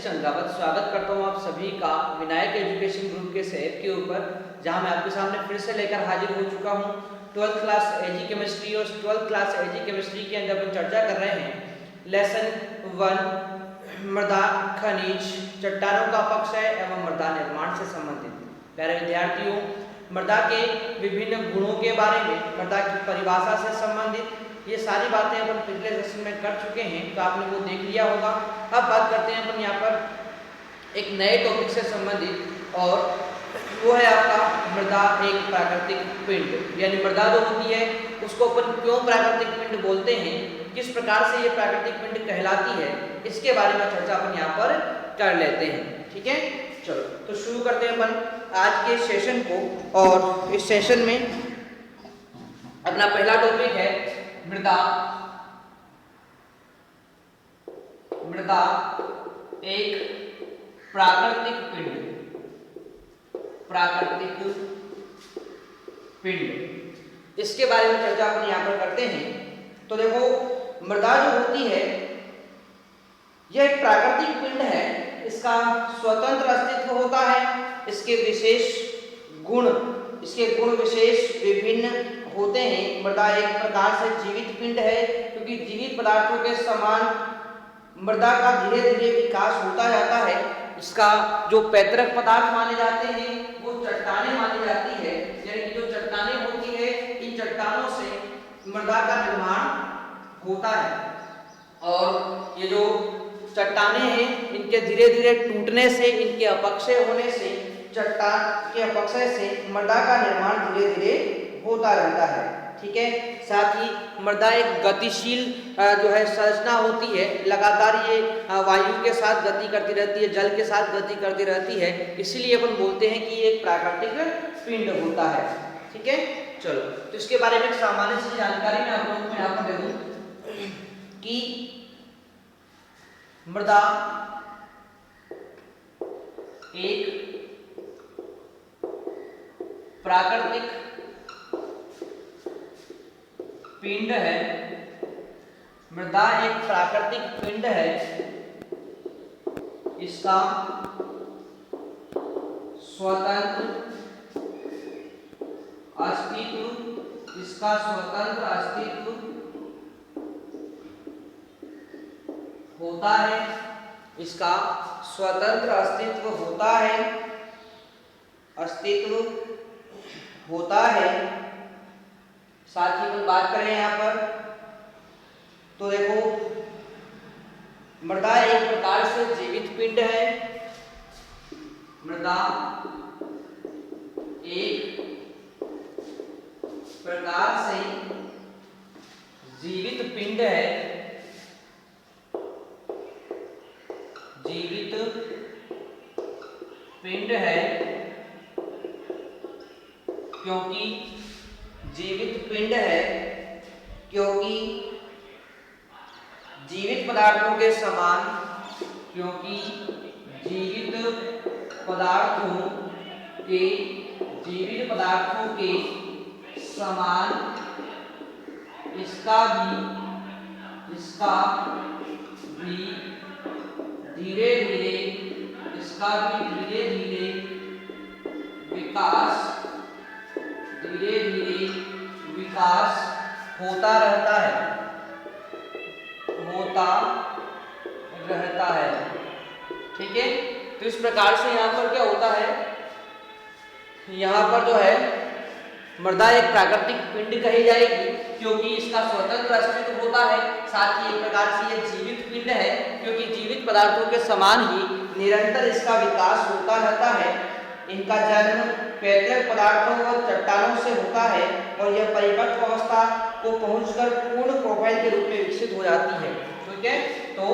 चंद्रावत स्वागत करता हूं आप सभी का विनायक एजुकेशन ग्रुप के सेट के ऊपर, जहां मैं आपके सामने फिर से लेकर हाजिर हो चुका हूं 12th क्लास एजी केमिस्ट्री। और 12th क्लास एजी केमिस्ट्री के अंदर हम चर्चा कर रहे हैं लेसन 1 मृदा खनिज चट्टानों का अपक्षय एवं मृदा निर्माण से संबंधित। प्यारे विद्यार्थियों, मृदा के विभिन्न गुणों के बारे में, मृदा की परिभाषा से संबंधित ये सारी बातें अपन पिछले सेशन में कर चुके हैं, तो आपने वो देख लिया होगा। अब बात करते हैं अपन यहाँ पर एक नए टॉपिक से संबंधित, और वो है आपका मृदा एक प्राकृतिक पिंड। यानी मृदा जो होती है उसको अपन क्यों प्राकृतिक पिंड बोलते हैं, किस प्रकार से ये प्राकृतिक पिंड कहलाती है, इसके बारे में चर्चा अपन यहाँ पर कर लेते हैं। ठीक है, चलो तो शुरू करते हैं अपन आज के सेशन को। और इस सेशन में अपना पहला टॉपिक है मृदा। मृदा एक प्राकृतिक पिंड। प्राकृतिक पिंड, इसके बारे में चर्चा अपन यहाँ पर करते हैं। तो देखो, मृदा जो होती है यह एक प्राकृतिक पिंड है। इसका स्वतंत्र अस्तित्व होता है। इसके गुण विशेष विभिन्न होते हैं। मृदा एक प्रकार से जीवित पिंड है, क्योंकि जीवित पदार्थों के समान मृदा का धीरे धीरे विकास होता जाता है। इसका जो पैतृक पदार्थ माने जाते हैं वो चट्टानें मानी जाती है। यानी कि जो चट्टानें होती है, इन चट्टानों से मृदा का निर्माण होता है। और ये जो चट्टानें हैं, इनके धीरे धीरे टूटने से, इनके अपक्षय होने से, चट्टान के अपक्षय से मृदा का निर्माण धीरे धीरे होता रहता है। ठीक है, साथ ही मृदा एक गतिशील जो है संरचना होती है। लगातार ये वायु के साथ गति करती रहती है, जल के साथ गति करती रहती है। इसीलिए अपन बोलते हैं कि ये एक प्राकृतिक पिंड होता है। ठीक है, चलो तो इसके बारे में सामान्य सी जानकारी मैं आप लोगों को यहाँ पर दे दूं कि मृदा एक प्राकृतिक पिंड है। मृदा एक प्राकृतिक पिंड है। इसका स्वतंत्र अस्तित्व होता है। इसका स्वतंत्र अस्तित्व होता है। साथ ही हम बात करें यहाँ पर, तो देखो, मृदा एक प्रकार से जीवित पिंड है। मृदा एक प्रकार से जीवित पिंड है। क्योंकि जीवित पदार्थों के समान, इसका भी धीरे धीरे विकास होता रहता है। ठीक है, तो इस प्रकार से यहाँ पर क्या होता है, यहाँ पर जो है मृदा एक प्राकृतिक पिंड कही जाएगी, क्योंकि इसका स्वतंत्र अस्तित्व होता है। साथ ही एक प्रकार से ये जीवित पिंड है, क्योंकि जीवित पदार्थों के समान ही निरंतर इसका विकास होता रहता है। इनका जन्म पैतृक पदार्थों और चट्टानों से होता है, और यह परिपक्व अवस्था को पहुंचकर पूर्ण प्रोफाइल के रूप में विकसित हो जाती है। ठीक है, तो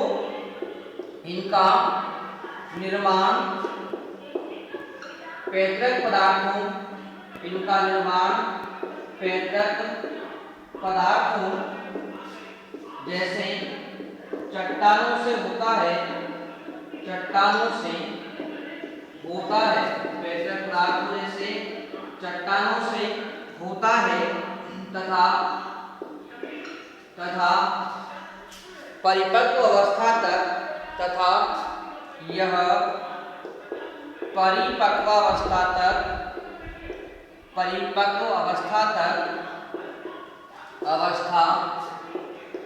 इनका निर्माण पैतृक पदार्थों जैसे चट्टानों से होता है। पैतृक पदार्थों जैसे चट्टानों से होता है, तथा परिपक्व अवस्था तक यह परिपक्व अवस्था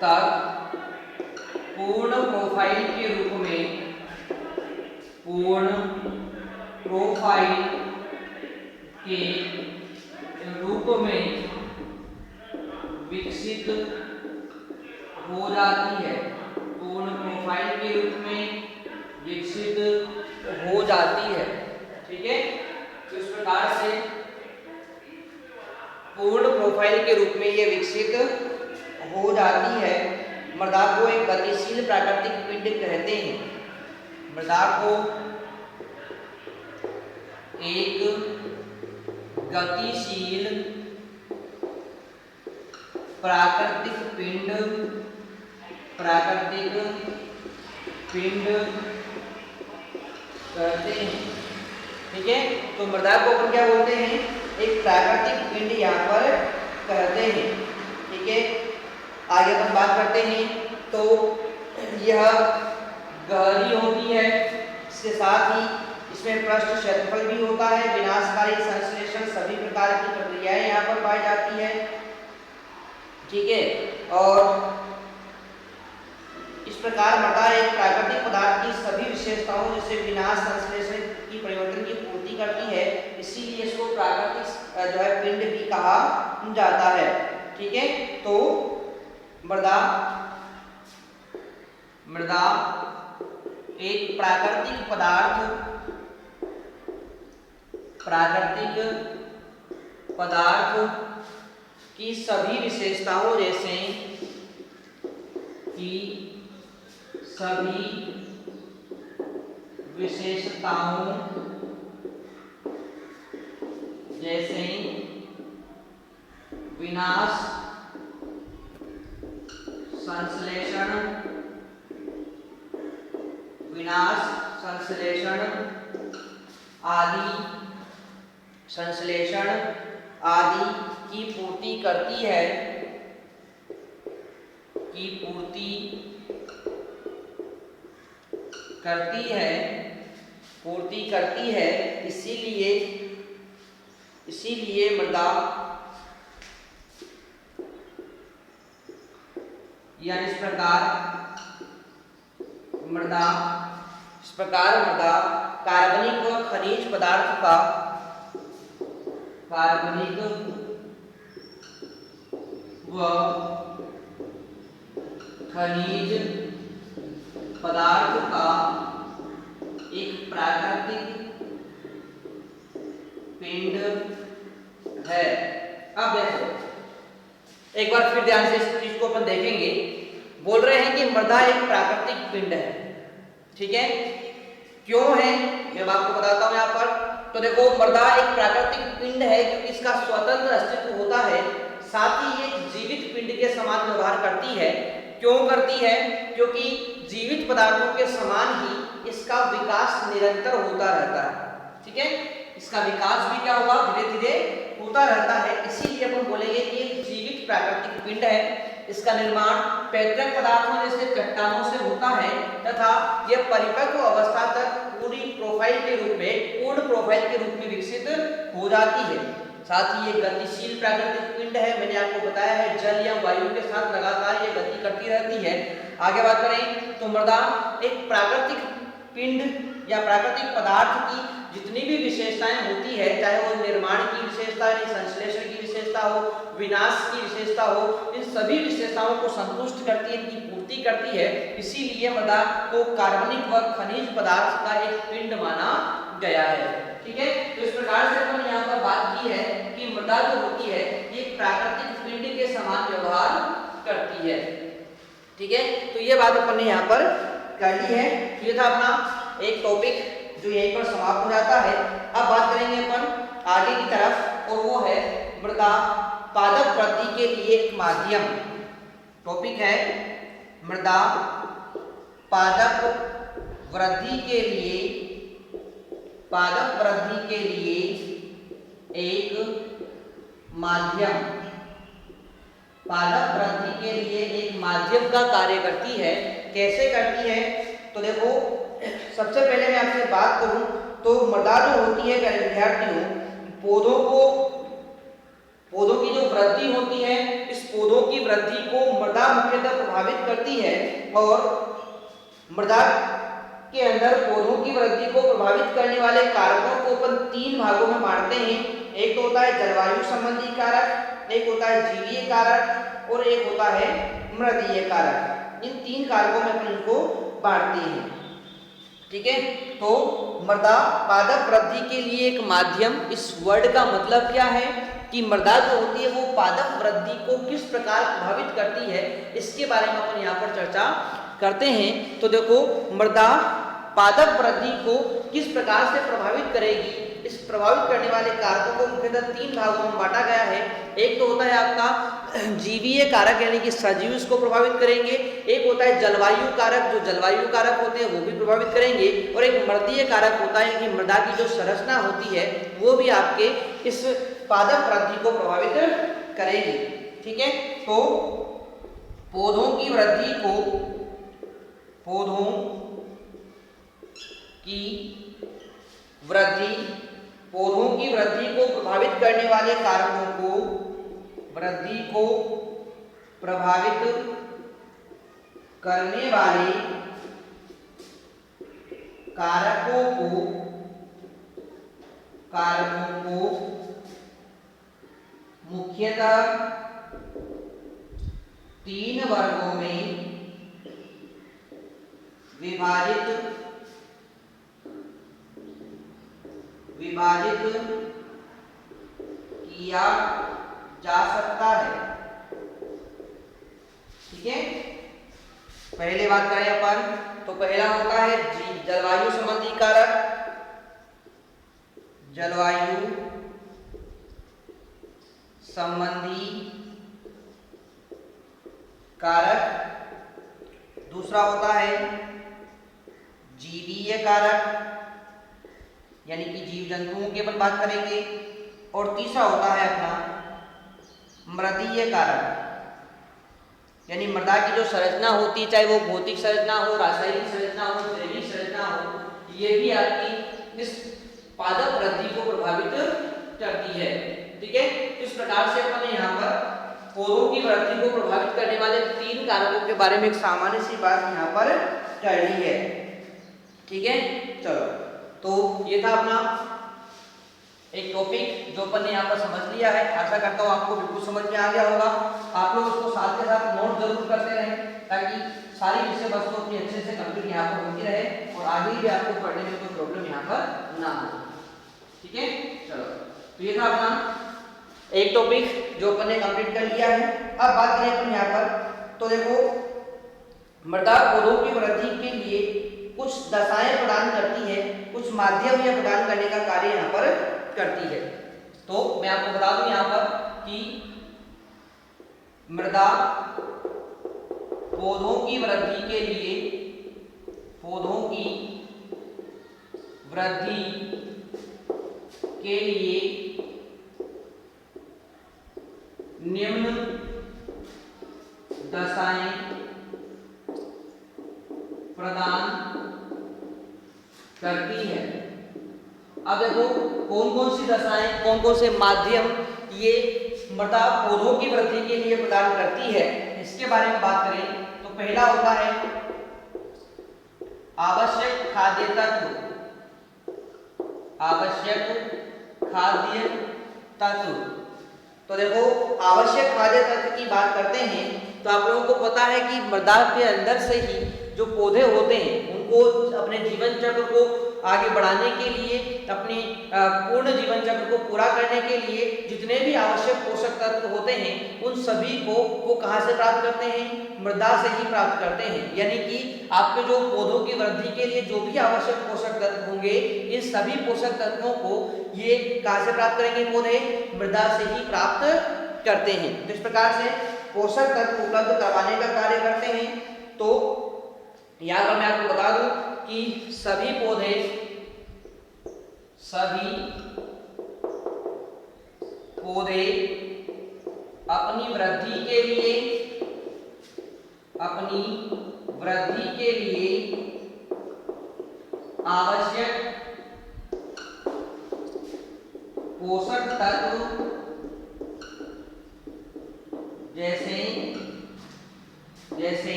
तक पूर्ण प्रोफाइल के रूप में विकसित हो जाती है। पूर्ण प्रोफाइल के रूप में विकसित हो जाती है। ठीक है, तो इस प्रकार से पूर्ण प्रोफाइल के रूप में ये विकसित हो जाती है। मृदा को एक गतिशील प्राकृतिक पिंड कहते हैं। मृदा को एक गतिशील प्राकृतिक पिंड कहते हैं। ठीक है, तो मृदा को अपन क्या बोलते हैं? एक प्राकृतिक पिंड यहाँ पर कहते हैं। ठीक है, आगे अपन बात करते हैं। तो यह गहरी होती है, इसके साथ ही इसमें पृष्ठ क्षेत्रफल भी होता है। विनाशकारी संश्लेषण सभी प्रकार की प्रक्रियाएं यहाँ पर पाई जाती है। ठीक है, और इस प्रकार मृदा एक प्राकृतिक पदार्थ की सभी विशेषताओं जैसे विनाश, संश्लेषण की परिवर्तन की पूर्ति करती है। इसीलिए इसको प्राकृतिक जो है पिंड भी कहा जाता है। ठीक है, तो मृदा एक प्राकृतिक पदार्थ की सभी विशेषताओं जैसे विनाश, संश्लेषण आदि की पूर्ति करती है। इसीलिए मृदा यानी इस प्रकार मृदा कार्बनिक व खनिज पदार्थ का एक प्राकृतिक पिंड है। अब देखो, एक बार फिर ध्यान से इस चीज को अपन देखेंगे। बोल रहे हैं कि मृदा एक प्राकृतिक पिंड है। ठीक है, क्यों है मैं आपको बताता हूं यहाँ पर। तो देखो, मृदा एक प्राकृतिक पिंड है क्योंकि इसका स्वतंत्र अस्तित्व होता है, साथ ही ये जीवित पिंड के समान व्यवहार करती है। क्यों करती है? क्योंकि जीवित पदार्थों के समान ही इसका विकास निरंतर होता रहता है। ठीक है, इसका विकास भी क्या होगा? धीरे धीरे होता रहता है। इसीलिए अपन बोलेंगे कि एक जीवित प्राकृतिक पिंड है। इसका निर्माण पैतृक पदार्थों जैसे चट्टानों से होता है तथा यह परिपक्व अवस्था तक पूर्ण प्रोफाइल के रूप में विकसित हो जाती है। साथ ही ये गतिशील प्राकृतिक पिंड है। मैंने आपको बताया है, जल या वायु के साथ लगातार ये गति करती रहती है। आगे बात करें तो मृदा एक प्राकृतिक पिंड या प्राकृतिक पदार्थ की जितनी भी विशेषताएं होती है, चाहे वो निर्माण की विशेषता, संश्लेषण की विशेषता हो, विनाश की विशेषता हो, इन सभी विशेषताओं को संतुष्ट करती है, इनकी पूर्ति करती है। इसीलिए मृदा को कार्बनिक व खनिज पदार्थ का एक पिंड माना गया है। ठीक है, तो इस प्रकार से हमने यहाँ पर बात की है कि मृदा जो होती है ये प्राकृतिक पिंड के समान व्यवहार करती है। ठीक है, तो ये बात अपन ने यहाँ पर कर ली है। ये था अपना एक टॉपिक जो यहीं पर समाप्त हो जाता है। अब बात करेंगे अपन आगे की तरफ, और वो है मृदा पादप वृद्धि के लिए एक माध्यम। टॉपिक है मृदा पादप वृद्धि के लिए एक माध्यम। पादप वृद्धि के लिए एक माध्यम का कार्य करती है। कैसे करती है? तो देखो, सबसे पहले मैं आपसे बात करूं तो मृदा जो होती है विद्यार्थियों, पौधों की जो वृद्धि होती है, इस पौधों की वृद्धि को मृदा मुख्यतः प्रभावित करती है। और मृदा के अंदर पौधों की वृद्धि को प्रभावित करने वाले कारकों को अपन 3 भागों में बांटते हैं। एक तो होता है जलवायु संबंधी कारक, एक होता है जीवीय कारक और एक होता है मृदीय कारक। इन 3 कारकों में अपन इनको बांटते हैं। ठीक है, तो मृदा पादप वृद्धि के लिए एक माध्यम, इस वर्ड का मतलब क्या है कि मृदा जो होती है वो पादप वृद्धि को किस प्रकार प्रभावित करती है, इसके बारे में अपन यहाँ पर चर्चा करते हैं। तो देखो, मृदा पादप वृद्धि को किस प्रकार से प्रभावित करेगी, इस प्रभावित करने वाले कारकों को मुख्यतः 3 भागों में बांटा गया है। एक तो होता है आपका जीवीय कारक, यानी कि सजीव इसको प्रभावित करेंगे। एक होता है जलवायु कारक, जो जलवायु कारक होते हैं वो भी प्रभावित करेंगे। और एक मृदीय कारक होता है कि मृदा की जो संरचना होती है वो भी आपके इस पादप वृद्धि को प्रभावित करेगी। ठीक है, तो पौधों की वृद्धि को प्रभावित करने वाले कारकों को, वृद्धि को प्रभावित करने वाले कारकों को मुख्यतः 3 वर्गों में विभाजित किया जा सकता है। ठीक है, पहले बात करें अपन तो पहला होता है जलवायु संबंधी कारक, जलवायु संबंधी कारक। दूसरा होता है जीवीय कारक, यानी कि जीव जंतुओं की अपन बात करेंगे। और तीसरा होता है अपना मृदीय कारक, यानी मृदा की जो संरचना होती है, चाहे वो भौतिक संरचना हो, रासायनिक संरचना हो, जैविक संरचना हो, ये भी आपकी इस पादप वृद्धि को प्रभावित करती है। ठीक है, इस प्रकार से अपन यहाँ पर पौधों की वृद्धि को प्रभावित करने वाले 3 कारकों के बारे में एक सामान्य सी बात यहाँ पर कर ली है। ठीक है, चलो, तो ये था अपना एक टॉपिक जो अपन ने यहाँ पर समझ लिया है। आशा करता हूँ आपको बिल्कुल समझ में आ गया होगा। आप लोग उसको साथ के साथ नोट जरूर करते रहें ताकि सारी विषय वस्तु अपनी अच्छे से कंप्लीट यहाँ पर होती रहे और आगे भी आपको पढ़ने में कोई प्रॉब्लम यहाँ पर ना हो। ठीक है, चलो, तो ये था अपना एक टॉपिक जो अपन ने कंप्लीट कर लिया है। अब बात करें अपन यहाँ पर, तो देखो, मृदा पौधों की वृद्धि के लिए कुछ दशाएं प्रदान करती है, कुछ माध्यम यह प्रदान करने का कार्य यहाँ पर करती है। तो मैं आपको बता दूं यहाँ पर कि मृदा पौधों की वृद्धि के लिए निम्न दशाएं प्रदान करती है। अब देखो, कौन कौन सी दशाएं, कौन कौन से माध्यम ये मृदा पौधों की वृद्धि के लिए प्रदान करती है, इसके बारे में बात करें तो पहला होता है आवश्यक खाद्य तत्व। तो देखो, आवश्यक खाद्य तत्व की बात करते हैं तो आप लोगों को पता है कि मृदा के अंदर से ही जो पौधे होते हैं उनको अपने जीवन चक्र को आगे बढ़ाने के लिए, अपनी पूर्ण जीवन चक्र को पूरा करने के लिए जितने भी आवश्यक पोषक तत्व होते हैं उन सभी को वो कहाँ से प्राप्त करते हैं, मृदा से ही प्राप्त करते हैं। यानी कि आपके जो पौधों की वृद्धि के लिए जो भी आवश्यक पोषक तत्व होंगे, इन सभी पोषक तत्वों को ये कहाँ से प्राप्त करेंगे, पौधे मृदा से ही प्राप्त करते हैं। तो इस प्रकार से पोषक तत्व उपलब्ध करवाने का कार्य करते हैं। तो यहाँ पर मैं आपको बता दूं कि सभी पौधे अपनी वृद्धि के लिए आवश्यक पोषक तत्व जैसे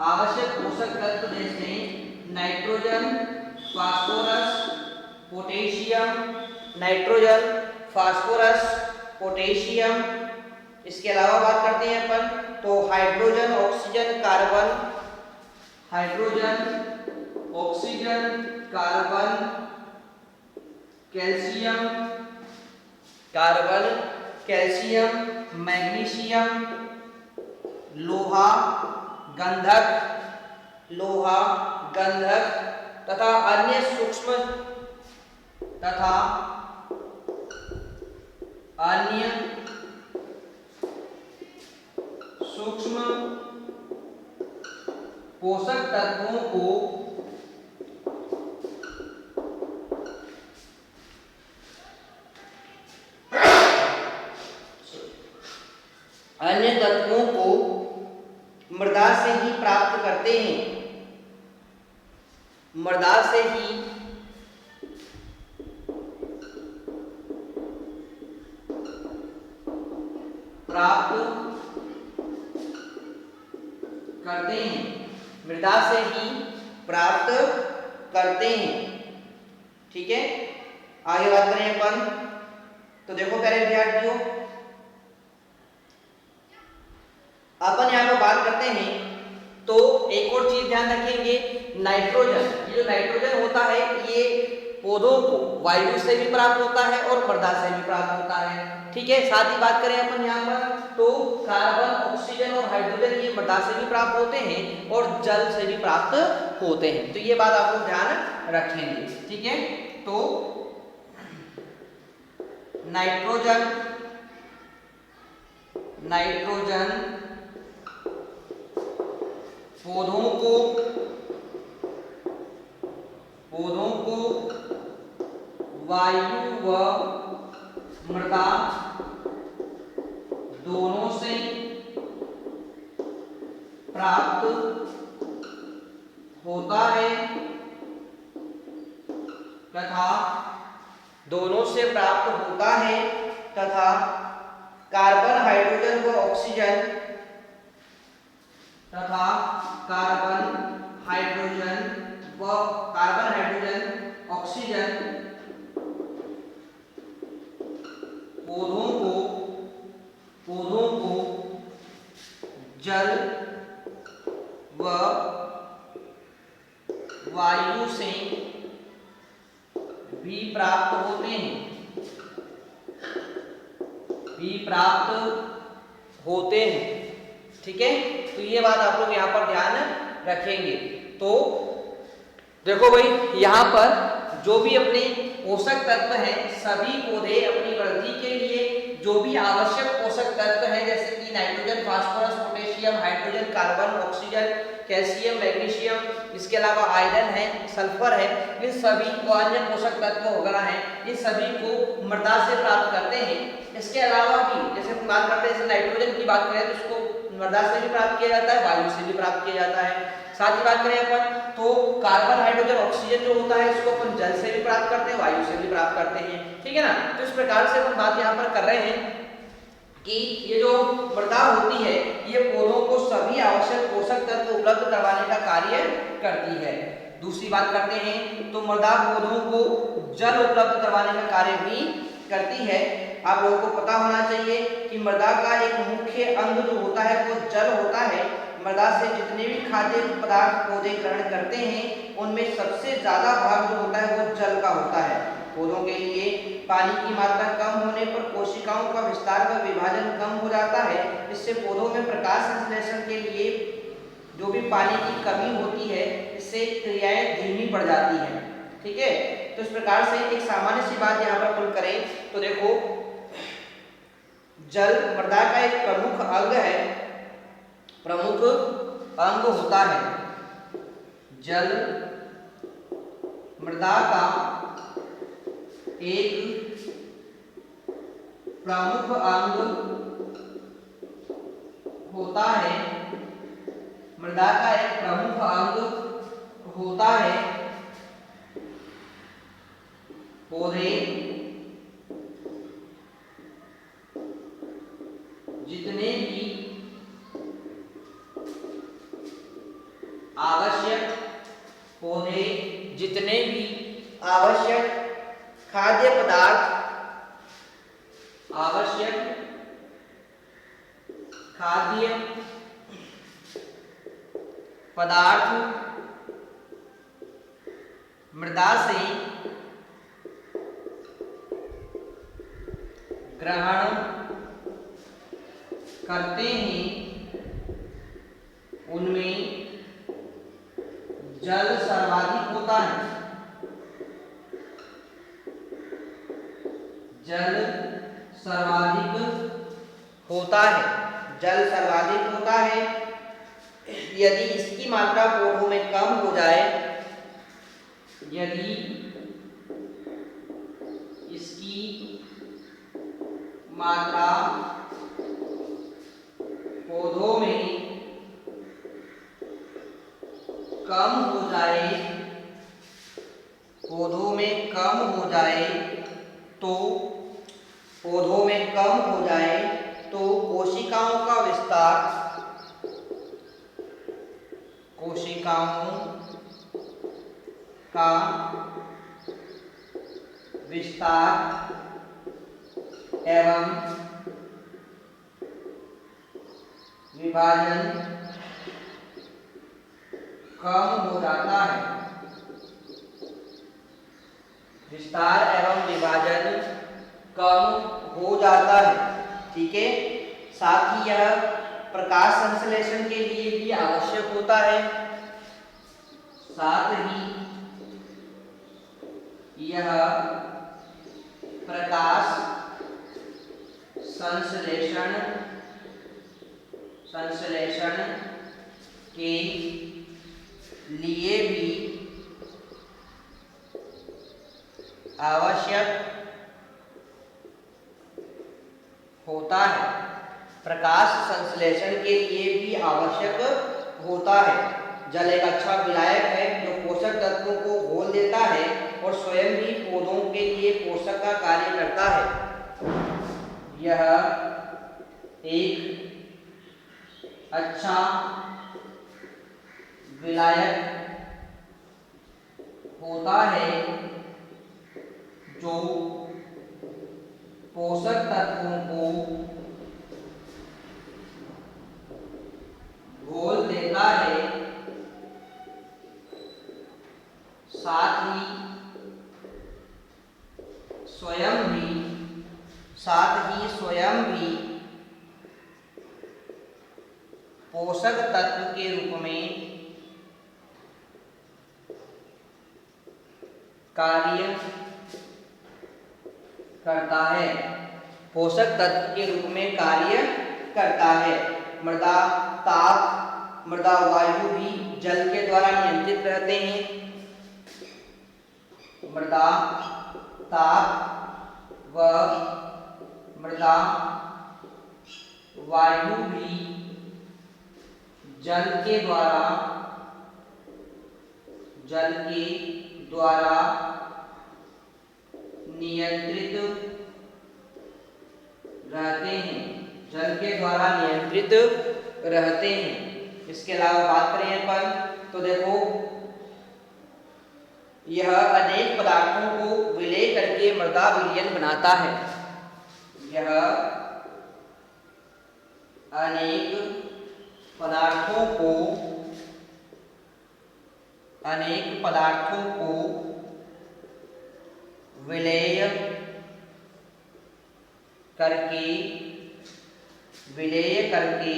आवश्यक पोषक तत्व जैसे नाइट्रोजन, फास्फोरस, पोटेशियम। इसके अलावा बात करते हैं अपन तो hydrogen, oxygen, carbon, calcium, magnesium, लोहा, गंधक तथा अन्य सूक्ष्म पोषक तत्वों को मृदा से ही प्राप्त करते हैं। मृदा से ही प्राप्त करते हैं। ठीक है, आगे बात करें अपन तो देखो प्यारे विद्यार्थियों, अपन यहाँ पर बात करते हैं तो एक और चीज ध्यान रखेंगे, नाइट्रोजन। ये जो नाइट्रोजन होता है ये पौधों को वायु से भी प्राप्त होता है और मृदा से भी प्राप्त होता है। ठीक है, साथ ही बात करें अपन यहाँ पर तो कार्बन, ऑक्सीजन और हाइड्रोजन ये मृदा से भी प्राप्त होते हैं और जल से भी प्राप्त होते हैं। तो ये बात आप लोग ध्यान रखेंगे। ठीक है, तो नाइट्रोजन पौधों को वायु व मृदा दोनों से प्राप्त होता है तथा कार्बन, हाइड्रोजन व ऑक्सीजन पौधों को जल व वायु से भी प्राप्त होते हैं। ठीक है, तो ये बात आप लोग यहाँ पर ध्यान रखेंगे। तो देखो भाई, यहाँ पर जो भी अपने पोषक तत्व हैं सभी पौधे अपनी वृद्धि के लिए जो भी आवश्यक पोषक तत्व हैं जैसे कि nitrogen, phosphorus, potassium, hydrogen, carbon, oxygen, calcium, magnesium, इसके अलावा आयरन है, सल्फर है, इन सभी को अन्य पोषक तत्व वगैरह हैं, इन सभी को मृदा से प्राप्त करते हैं। इसके अलावा भी जैसे हम बात करते हैं, जैसे नाइट्रोजन की बात करें तो उसको मृदा से भी प्राप्त किया जाता है, वायु से भी प्राप्त किया जाता है। साथ ही बात करें अपन तो कार्बन, हाइड्रोजन, ऑक्सीजन जो होता है इसको अपन जल से भी प्राप्त करते हैं, वायु से भी प्राप्त करते हैं। ठीक है ना, तो इस प्रकार से अपन बात यहाँ पर कर रहे हैं कि ये जो मृदा होती है ये पौधों को सभी आवश्यक पोषक तत्व उपलब्ध करवाने का कार्य करती है। दूसरी बात करते हैं तो मृदा पौधों को जल उपलब्ध करवाने का कार्य भी करती है। आप लोगों को पता होना चाहिए कि मृदा का एक मुख्य अंग जो होता है वो जल होता है। मृदा से जितने भी खाद्य पदार्थ पौधे ग्रहण करते हैं उनमें सबसे ज्यादा भाग जो होता है वो जल का होता है। पौधों के लिए पानी की मात्रा कम होने पर कोशिकाओं का विस्तार व विभाजन कम हो जाता है। इससे पौधों में प्रकाश संश्लेषण के लिए जो भी पानी की कमी होती है इससे क्रियाएं धीमी पड़ जाती हैं। ठीक है, तो इस प्रकार से एक सामान्य सी बात यहाँ पर तुल करें तो देखो, जल मृदा का एक प्रमुख अंग होता है। जल मृदा का एक प्रमुख अंग होता है। मृदा का एक प्रमुख अंग होता है पौधे जितने भी आवश्यक पौधे जितने भी आवश्यक खाद्य पदार्थ मृदा से ग्रहण करते हैं उनमें जल सर्वाधिक होता है। जल सर्वाधिक होता है। यदि इसकी मात्रा पौधों में कम हो जाए, यदि इसकी मात्रा पौधों में कम हो जाए तो कोशिकाओं का विस्तार एवं विभाजन कम हो जाता है। ठीक है। साथ ही यह प्रकाश संश्लेषण के लिए भी आवश्यक होता है। यह प्रकाश संश्लेषण के लिए भी आवश्यक होता है। जल एक अच्छा विलायक है जो पोषक तत्वों को घोल देता है और स्वयं भी पौधों के लिए पोषक का कार्य करता है। यह एक अच्छा विलायक होता है जो पोषक तत्वों को घोल देता है, साथ ही स्वयं भी पोषक तत्व के रूप में कार्य करता है। मृदा ताप, मृदा वायु भी जल के द्वारा नियंत्रित रहते हैं। मृदा ताप व मृदा वायु भी जल के द्वारा नियंत्रित रहते हैं। इसके अलावा बात करें अपन तो देखो, यह अनेक पदार्थों को विलय करके मृदा विलयन बनाता है। यह अनेक पदार्थों को विलय करके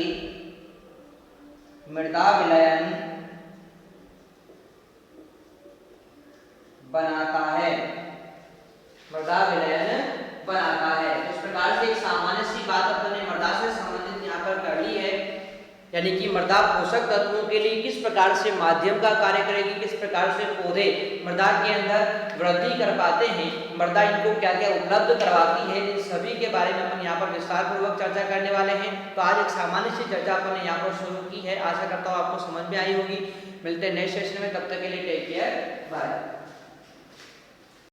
मृदा विलयन बनाता है। इस प्रकार से एक सामान्य सी बात अपने मृदा से संबंधित यहाँ पर कर ली है, यानी कि मृदा पोषक तत्वों के लिए किस प्रकार से माध्यम का कार्य करेगी, किस प्रकार से पौधे मृदा के अंदर वृद्धि कर पाते हैं, मृदा इनको क्या क्या उपलब्ध करवाती है, इन सभी के बारे में अपन यहाँ पर विस्तार पूर्वक चर्चा करने वाले हैं। तो आज एक सामान्य सी चर्चा अपन ने यहाँ पर शुरू की है। आशा करता हूँ आपको समझ में आई होगी। मिलते हैं नेक्स्ट सेशन में, तब तक के लिए टेक केयर, बाय।